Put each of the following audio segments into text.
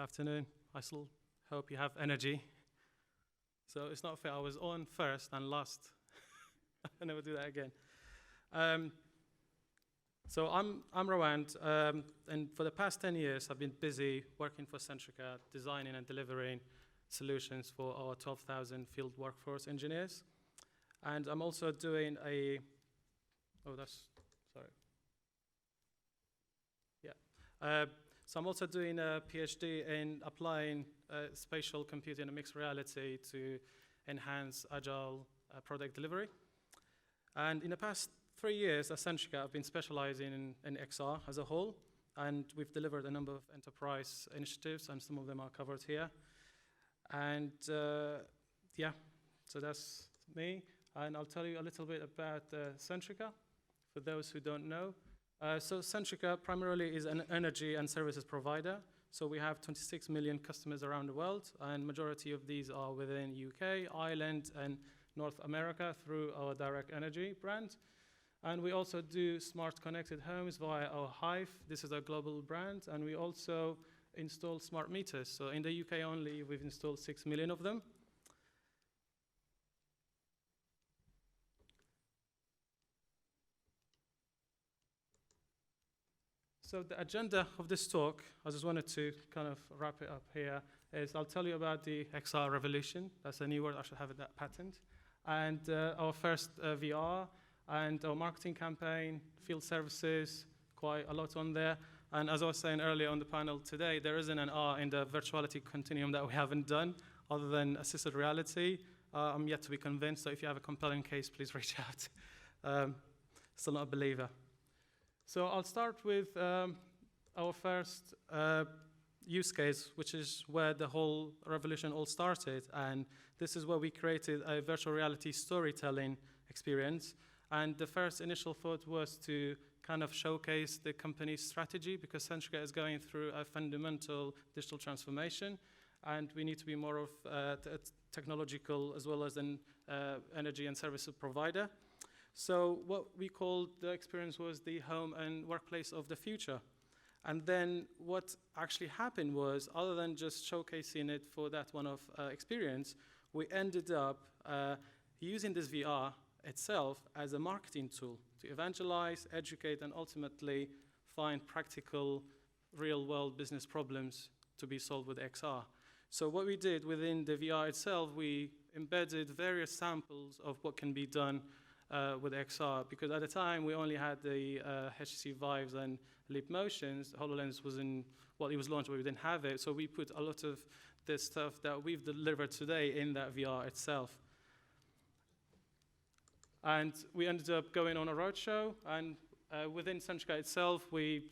afternoon. I still hope you have energy. So it's not fair. I was on first and last. I never do that again. So I'm Rawand, and for the past 10 years, I've been busy working for Centrica, designing and delivering solutions for our 12,000 field workforce engineers. And I'm also doing So I'm also doing a PhD in applying spatial computing and mixed reality to enhance agile product delivery. And in the past 3 years at Centrica, I've been specializing in XR as a whole, and we've delivered a number of enterprise initiatives, and some of them are covered here. And so that's me. And I'll tell you a little bit about Centrica, for those who don't know. So Centrica primarily is an energy and services provider. So we have 26 million customers around the world, and majority of these are within UK, Ireland, and North America through our Direct Energy brand. And we also do smart connected homes via our HIVE. This is a global brand, and we also install smart meters. So in the UK only, we've installed 6 million of them. So the agenda of this talk, I just wanted to kind of wrap it up here, is I'll tell you about the XR revolution. That's a new word, I should have that patent. And our first VR, and our marketing campaign, field services, quite a lot on there. And as I was saying earlier on the panel today, there isn't an R in the virtuality continuum that we haven't done, other than assisted reality. I'm yet to be convinced, so if you have a compelling case, please reach out. Still not a believer. So I'll start with our first use case, which is where the whole revolution all started. And this is where we created a virtual reality storytelling experience. And the first initial thought was to kind of showcase the company's strategy, because Centrica is going through a fundamental digital transformation. And we need to be more of a technological as well as an energy and services provider. So what we called the experience was the home and workplace of the future. And then what actually happened was, other than just showcasing it for that one-off experience, we ended up using this VR itself as a marketing tool to evangelize, educate, and ultimately find practical, real-world business problems to be solved with XR. So what we did within the VR itself, we embedded various samples of what can be done with XR, because at the time we only had the HTC Vives and Leap Motions. HoloLens was it was launched, but we didn't have it. So we put a lot of this stuff that we've delivered today in that VR itself. And we ended up going on a roadshow, and within Centrica itself, we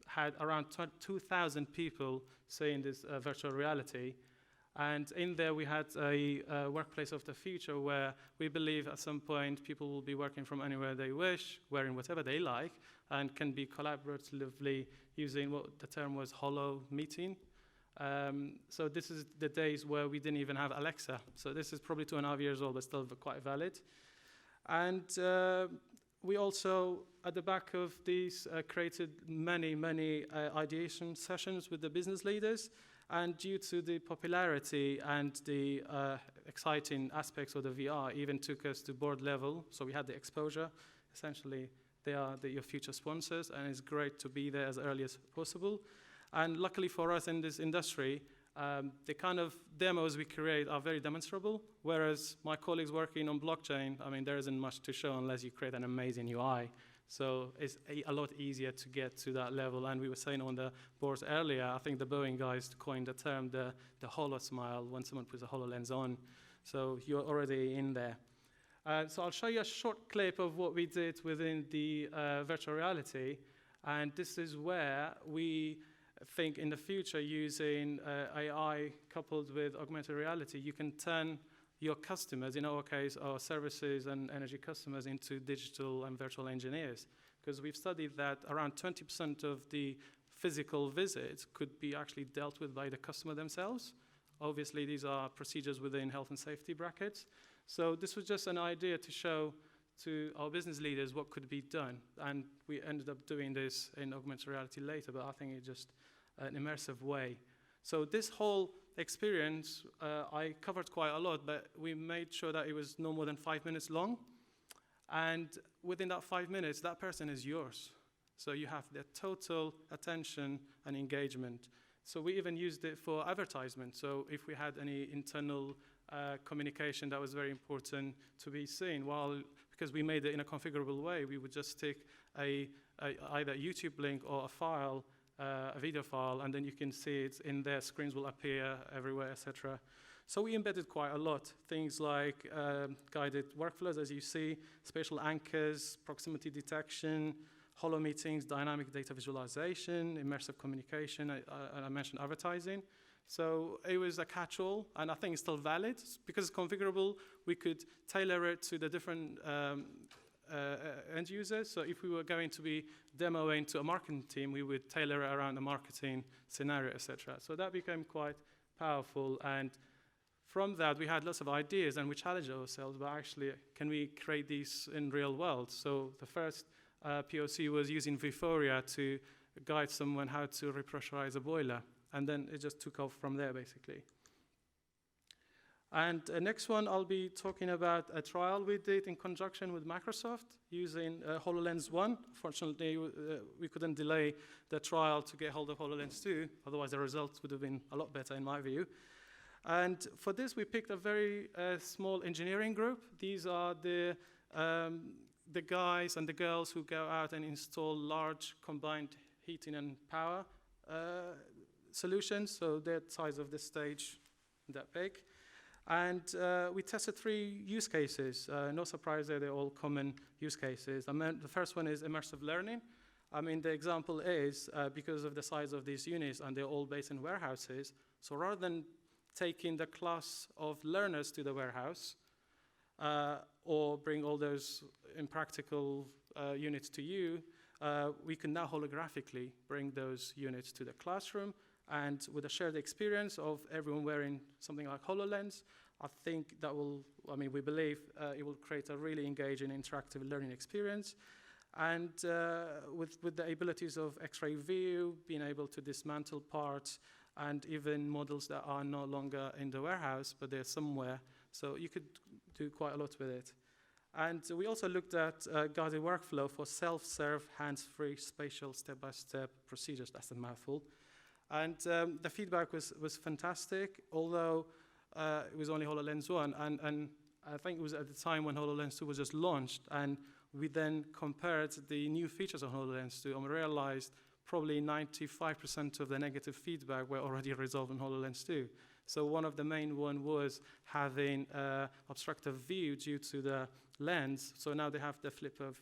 had around 2,000 people seeing this virtual reality. And in there, we had a workplace of the future where we believe at some point people will be working from anywhere they wish, wearing whatever they like, and can be collaboratively using what the term was holo meeting. So this is the days where we didn't even have Alexa. So this is probably 2.5 years old, but still quite valid. And we also, at the back of these, created many ideation sessions with the business leaders. And due to the popularity and the exciting aspects of the VR, even took us to board level. So we had the exposure. Essentially, they are your future sponsors, and it's great to be there as early as possible. And luckily for us in this industry, the kind of demos we create are very demonstrable, whereas my colleagues working on blockchain, I mean, there isn't much to show unless you create an amazing UI. So it's a lot easier to get to that level. And we were saying on the boards earlier, I think the Boeing guys coined the term, the holo smile, when someone puts a HoloLens on. So you're already in there. So I'll show you a short clip of what we did within the virtual reality. And this is where we think in the future, using AI coupled with augmented reality, you can turn your customers, in our case, our services and energy customers, into digital and virtual engineers. Because we've studied that around 20% of the physical visits could be actually dealt with by the customer themselves. Obviously, these are procedures within health and safety brackets. So this was just an idea to show to our business leaders what could be done. And we ended up doing this in augmented reality later, but I think it just an immersive way. So this whole experience, I covered quite a lot, but we made sure that it was no more than 5 minutes long. And within that 5 minutes, that person is yours. So you have their total attention and engagement. So we even used it for advertisement. So if we had any internal communication that was very important to be seen, because we made it in a configurable way, we would just stick either a YouTube link or a file, a video file, and then you can see it in there, screens will appear everywhere, etc. So we embedded quite a lot. Things like guided workflows, as you see, spatial anchors, proximity detection, holo meetings, dynamic data visualization, immersive communication, and I mentioned advertising. So it was a catch-all, and I think it's still valid. Because it's configurable, we could tailor it to the different end users. So if we were going to be demoing to a marketing team, we would tailor it around the marketing scenario, etc. So that became quite powerful, and from that, we had lots of ideas, and we challenged ourselves, but actually, can we create these in real world? So the first POC was using Vuforia to guide someone how to repressurize a boiler. And then it just took off from there, basically. And next one, I'll be talking about a trial we did in conjunction with Microsoft using HoloLens 1. Fortunately, we couldn't delay the trial to get hold of HoloLens 2. Otherwise, the results would have been a lot better, in my view. And for this, we picked a very small engineering group. These are the guys and the girls who go out and install large combined heating and power solutions. So they're the size of this stage, that big. And we tested 3 use cases. No surprise there, they're all common use cases. The first one is immersive learning. I mean, the example is because of the size of these units, and they're all based in warehouses. So rather than taking the class of learners to the warehouse, or bring all those impractical units to you, we can now holographically bring those units to the classroom, and with a shared experience of everyone wearing something like HoloLens, I think that will, we believe it will create a really engaging, interactive learning experience. And with the abilities of X-ray view, being able to dismantle parts, and even models that are no longer in the warehouse, but they're somewhere. So you could do quite a lot with it. And we also looked at guided workflow for self-serve, hands-free, spatial, step-by-step procedures. That's a mouthful. And the feedback was fantastic, although it was only HoloLens 1. And I think it was at the time when HoloLens 2 was just launched. And we then compared the new features of HoloLens 2 and we realized probably 95% of the negative feedback were already resolved in HoloLens 2. So one of the main one was having obstructive view due to the lens. So now they have the flip of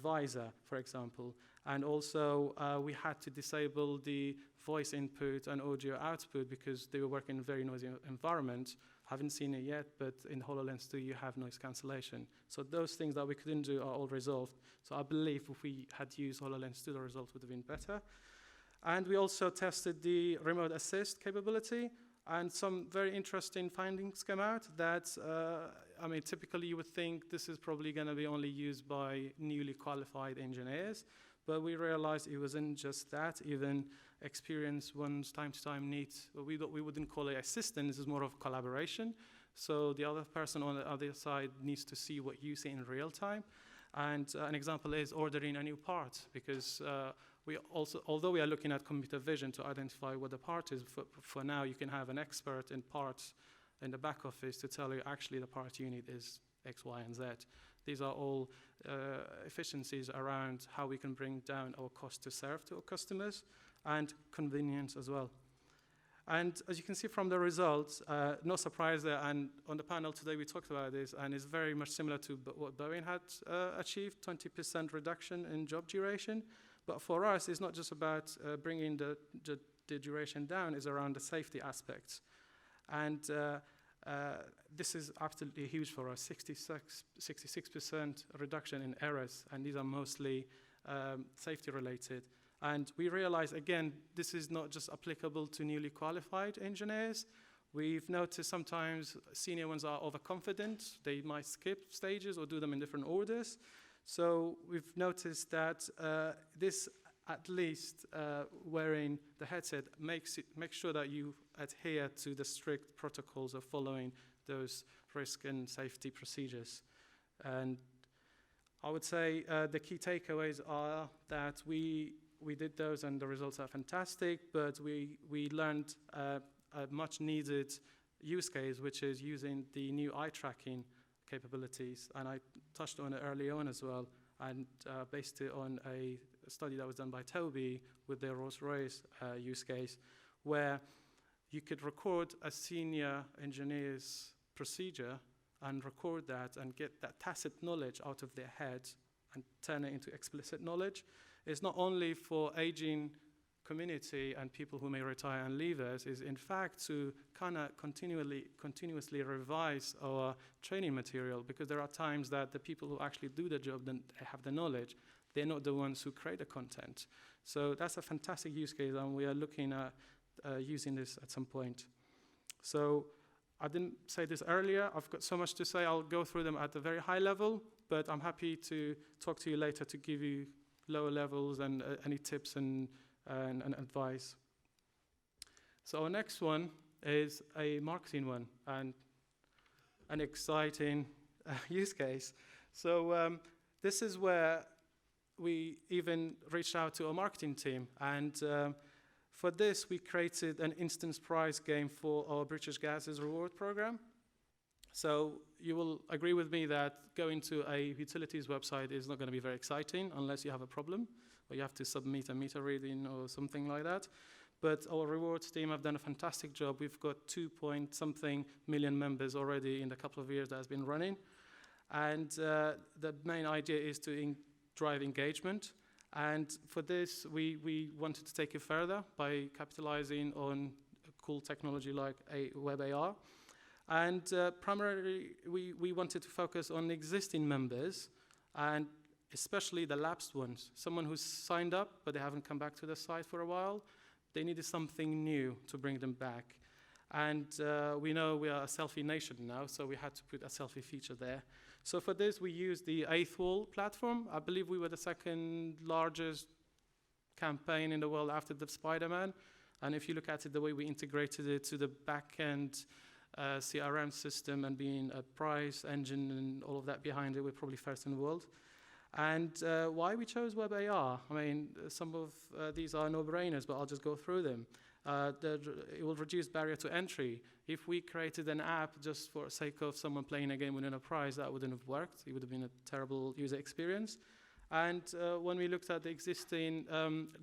visor, for example. And also we had to disable the voice input and audio output because they were working in a very noisy environment. Haven't seen it yet, but in HoloLens 2 you have noise cancellation. So those things that we couldn't do are all resolved. So I believe if we had used HoloLens 2, the results would have been better. And we also tested the remote assist capability, and some very interesting findings came out that, typically you would think this is probably going to be only used by newly qualified engineers, but we realized it wasn't just that. Even experienced ones time to time needs, we wouldn't call it assistant, this is more of collaboration. So the other person on the other side needs to see what you see in real time. And an example is ordering a new part, because although we are looking at computer vision to identify what the part is, for now you can have an expert in parts in the back office to tell you actually the part you need is X, Y, and Z. These are all efficiencies around how we can bring down our cost to serve to our customers, and convenience as well. And as you can see from the results, no surprise there, and on the panel today we talked about this, and it's very much similar to what Boeing had achieved, 20% reduction in job duration. But for us, it's not just about bringing the duration down, it's around the safety aspects. And this is absolutely huge for us, 66% reduction in errors, and these are mostly safety related. And we realize, again, this is not just applicable to newly qualified engineers. We've noticed sometimes senior ones are overconfident. They might skip stages or do them in different orders. So we've noticed that this at least wearing the headset make sure that you adhere to the strict protocols of following those risk and safety procedures. And I would say the key takeaways are that we did those and the results are fantastic, but we learned a much needed use case, which is using the new eye tracking capabilities. And I touched on it early on as well, and based it on a study that was done by Toby with their Rolls-Royce use case, where you could record a senior engineer's procedure and record that and get that tacit knowledge out of their head and turn it into explicit knowledge. It's not only for aging community and people who may retire and leave us, is in fact to kind of continuously revise our training material, because there are times that the people who actually do the job, then have the knowledge, they're not the ones who create the content. So that's a fantastic use case, and we are looking at using this at some point. So I didn't say this earlier. I've got so much to say. I'll go through them at a very high level, but I'm happy to talk to you later to give you lower levels and any tips and advice. So our next one is a marketing one and an exciting use case. So this is where we even reached out to our marketing team, and for this we created an instance prize game for our British Gas's reward program. So you will agree with me that going to a utilities website is not going to be very exciting unless you have a problem, or you have to submit a meter reading or something like that. But our rewards team have done a fantastic job. We've got 2-point-something million members already in the couple of years that has been running. And the main idea is to drive engagement. And for this, we wanted to take it further by capitalizing on cool technology like a webAR. And primarily, we wanted to focus on existing members, and especially the lapsed ones. Someone who's signed up, but they haven't come back to the site for a while. They needed something new to bring them back. And we know we are a selfie nation now, so we had to put a selfie feature there. So for this, we used the Eighth Wall platform. I believe we were the second largest campaign in the world after the Spider-Man. And if you look at it, the way we integrated it to the back-end CRM system and being a price engine and all of that behind it, we're probably first in the world. And why we chose webAR? I mean, some of these are no-brainers, but I'll just go through them. It will reduce barrier to entry. If we created an app just for the sake of someone playing a game winning a prize, that wouldn't have worked. It would have been a terrible user experience. And when we looked at the existing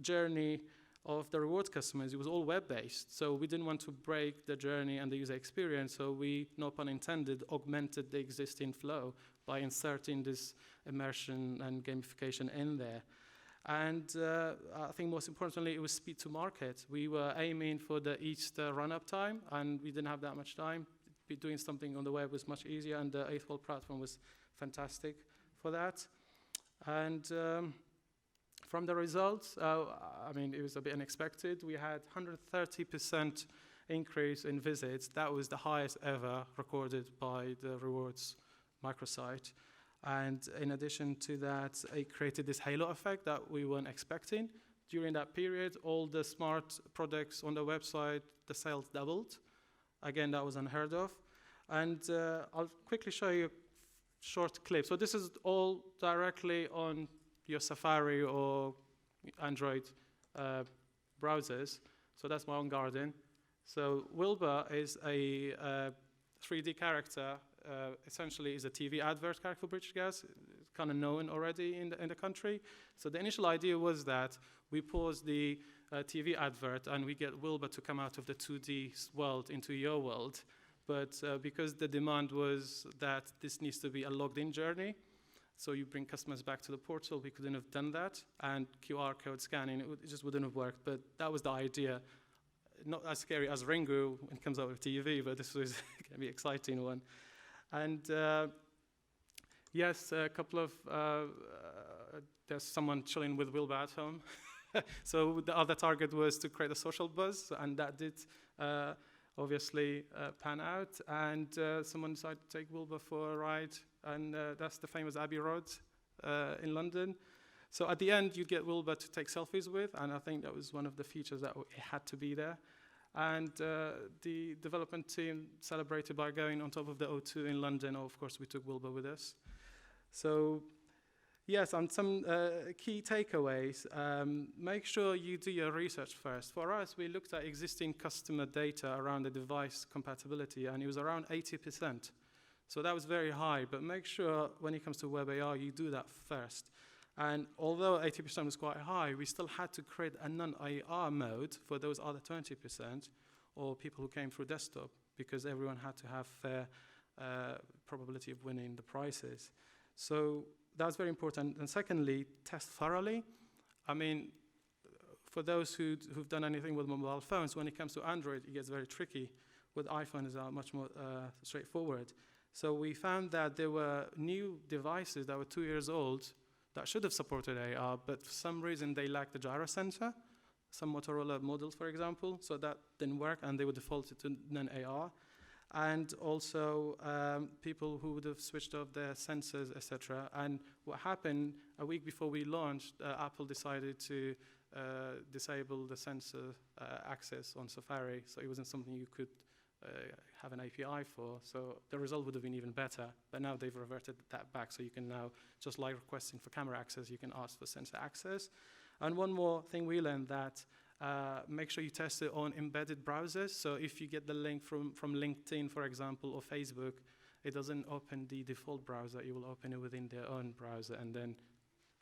journey of the rewards customers, it was all web-based. So we didn't want to break the journey and the user experience, so we, no pun intended, augmented the existing flow by inserting this immersion and gamification in there. And I think most importantly, it was speed to market. We were aiming for the Easter run-up time, and we didn't have that much time. Doing something on the web was much easier, and the Eighth Wall platform was fantastic for that. And from the results, I mean, it was a bit unexpected. We had 130% increase in visits. That was the highest ever recorded by the rewards microsite. And in addition to that, it created this halo effect that we weren't expecting. During that period, all the smart products on the website, the sales doubled. Again, that was unheard of. And I'll quickly show you a short clip. So this is all directly on your Safari or Android browsers. So that's my own garden. So Wilbur is a 3D character. Essentially is a TV advert character for British Gas. It's kind of known already in the country. So the initial idea was that we pause the TV advert and we get Wilbur to come out of the 2D world into your world. But because the demand was that this needs to be a logged-in journey, so you bring customers back to the portal, we couldn't have done that. And QR code scanning, it just wouldn't have worked. But that was the idea. Not as scary as Ringu when it comes out of TV, but this was going to be an exciting one. And yes, a couple of, there's someone chilling with Wilbur at home. So the other target was to create a social buzz, and that did obviously pan out. And someone decided to take Wilbur for a ride, and that's the famous Abbey Road in London. So at the end, you get Wilbur to take selfies with, and I think that was one of the features that it had to be there. And the development team celebrated by going on top of the O2 in London. Of course, we took Wilbur with us. So yes, and some key takeaways. Make sure you do your research first. For us, we looked at existing customer data around the device compatibility, and it was around 80%. So that was very high, but make sure when it comes to webAR, you do that first. And although 80% was quite high, we still had to create a non-AR mode for those other 20%, or people who came through desktop, because everyone had to have fair probability of winning the prizes. So that's very important. And secondly, test thoroughly. I mean, for those who've done anything with mobile phones, when it comes to Android, it gets very tricky. With iPhone, it's much more straightforward. So we found that there were new devices that were 2 years old that should have supported AR, but for some reason they lacked the gyro sensor, some Motorola models, for example, so that didn't work, and they would default to non-AR. And also people who would have switched off their sensors, etc. And what happened, a week before we launched, Apple decided to disable the sensor access on Safari, so it wasn't something you could have an API for, so the result would have been even better, but now they've reverted that back, so you can now, just like requesting for camera access, you can ask for sensor access. And one more thing we learned, that make sure you test it on embedded browsers, so if you get the link from LinkedIn, for example, or Facebook, it doesn't open the default browser, it will open it within their own browser, and then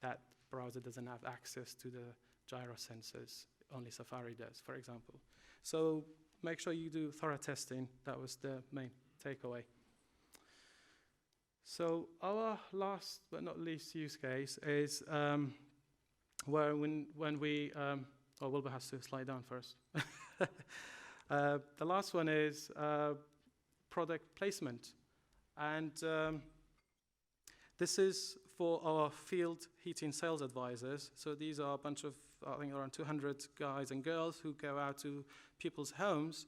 that browser doesn't have access to the gyro sensors, only Safari does, for example. So make sure you do thorough testing. That was the main takeaway. So our last but not least use case is where when we, Wilbur has to slide down first. The last one is product placement. And this is for our field heating sales advisors. So these are a bunch of, I think, around 200 guys and girls who go out to people's homes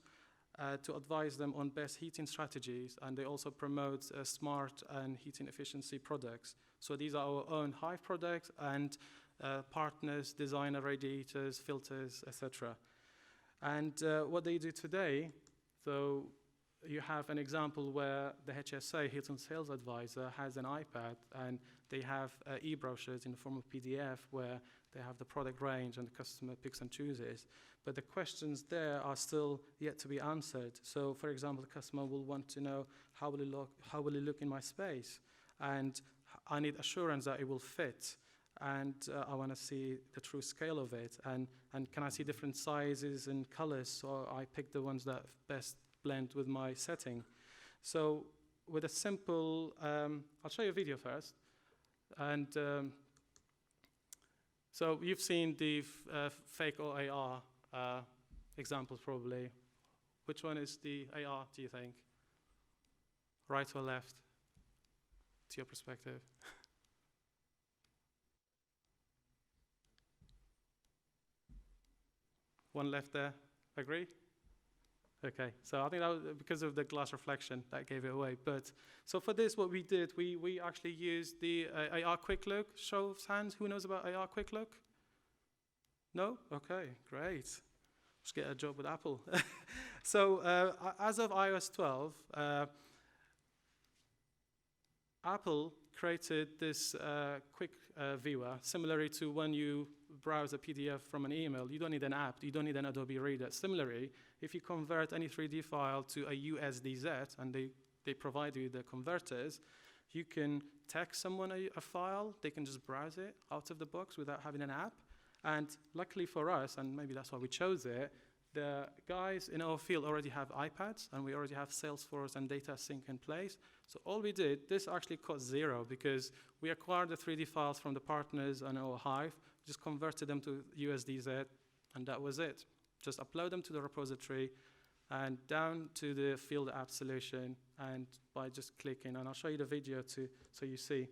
to advise them on best heating strategies, and they also promote smart and heating efficiency products. So these are our own HIVE products and partners, designer radiators, filters, etc. And what they do today, so you have an example where the HSA, Heating Sales Advisor, has an iPad, and they have e-brochures in the form of PDF where they have the product range and the customer picks and chooses. But the questions there are still yet to be answered. So, for example, the customer will want to know, how will it look in my space? And I need assurance that it will fit. And I want to see the true scale of it. And can I see different sizes and colors, so I pick the ones that best blend with my setting. So with a simple, I'll show you a video first. And so you've seen the fake or AR examples probably. Which one is the AR, do you think? Right or left, to your perspective? One left there, agree? Okay, so I think that was because of the glass reflection that gave it away. But so for this, what we did, we actually used the AR Quick Look. Show of hands, who knows about AR Quick Look? No? Okay, great. Just get a job with Apple. So as of iOS 12, Apple created this quick viewer, similarly to when you browse a PDF from an email. You don't need an app, you don't need an Adobe Reader. Similarly, if you convert any 3D file to a USDZ, and they provide you the converters, you can text someone a file, they can just browse it out of the box without having an app. And luckily for us, and maybe that's why we chose it, the guys in our field already have iPads, and we already have Salesforce and data sync in place. So all we did, this actually cost zero, because we acquired the 3D files from the partners and our HIVE, just converted them to USDZ, and that was it. Just upload them to the repository and down to the field app solution, and by just clicking, and I'll show you the video too, so you see.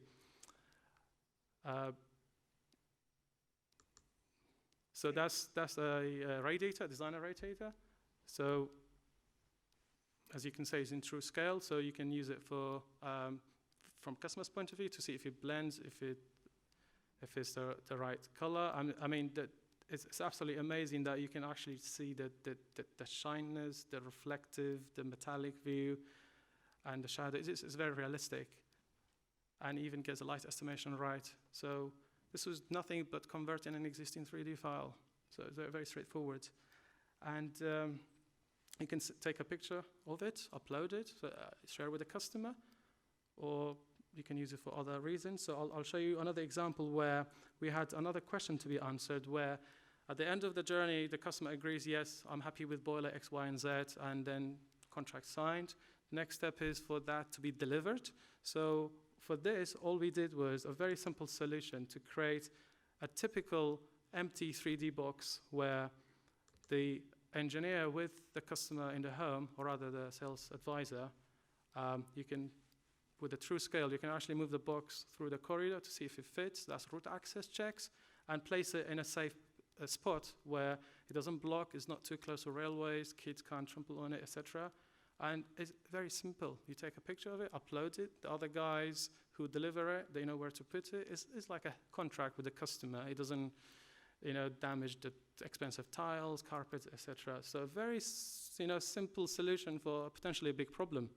So that's a radiator, designer radiator. So as you can see, it's in true scale, so you can use it for from customer's point of view to see if it blends, if it if it's the right color. I mean, it's absolutely amazing that you can actually see the shyness, the reflective, the metallic view, and the shadow. It's very realistic, and even gets the light estimation right. So this was nothing but converting an existing 3D file. So it's very, very straightforward. And you can take a picture of it, upload it, share with the customer, or you can use it for other reasons. So I'll show you another example where we had another question to be answered, where at the end of the journey, the customer agrees, yes, I'm happy with boiler X, Y, and Z, and then contract signed. Next step is for that to be delivered. So for this, all we did was a very simple solution to create a typical empty 3D box where the engineer with the customer in the home, or rather the sales advisor, you can, with the true scale, you can actually move the box through the corridor to see if it fits. That's route access checks, and place it in a safe spot where it doesn't block, it's not too close to railways, kids can't trample on it, etc. And it's very simple. You take a picture of it, upload it. The other guys who deliver it, they know where to put it. It's like a contract with the customer. It doesn't, damage the expensive tiles, carpets, etc. So a very, simple solution for potentially a big problem.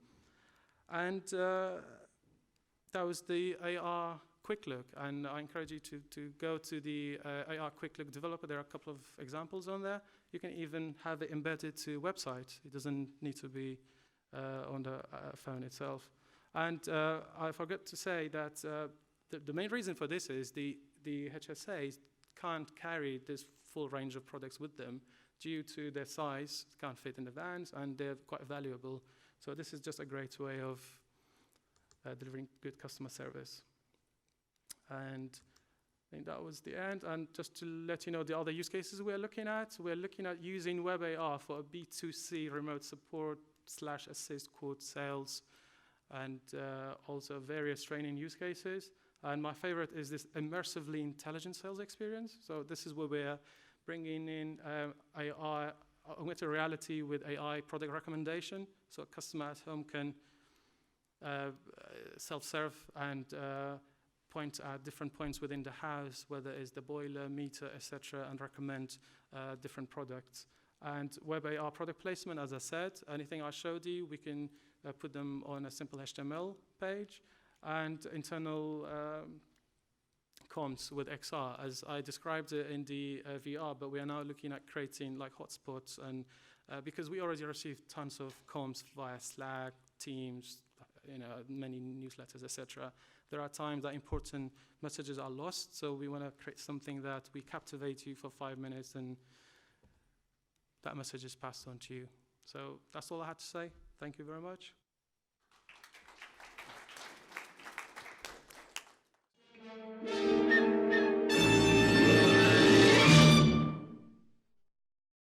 And that was the AR Quick Look. And I encourage you to go to the AR Quick Look developer. There are a couple of examples on there. You can even have it embedded to a website. It doesn't need to be on the phone itself. And I forgot to say that the main reason for this is the HSAs can't carry this full range of products with them due to their size. It can't fit in the vans, and they're quite valuable. So this is just a great way of delivering good customer service. And I think that was the end. And just to let you know the other use cases we're looking at using webAR for a B2C remote support / assist quote sales, and also various training use cases. And my favorite is this immersively intelligent sales experience. So this is where we're bringing in AI, augmented reality with AI product recommendation. So a customer at home can self-serve and point at different points within the house, whether it's the boiler, meter, etc., and recommend different products. And webAR product placement, as I said, anything I showed you, we can put them on a simple HTML page, and internal comms with XR, as I described it in the VR, but we are now looking at creating like hotspots, and because we already receive tons of comms via Slack, Teams, many newsletters, etc. There are times that important messages are lost, so we want to create something that we captivate you for 5 minutes, and that message is passed on to you. So that's all I had to say. Thank you very much.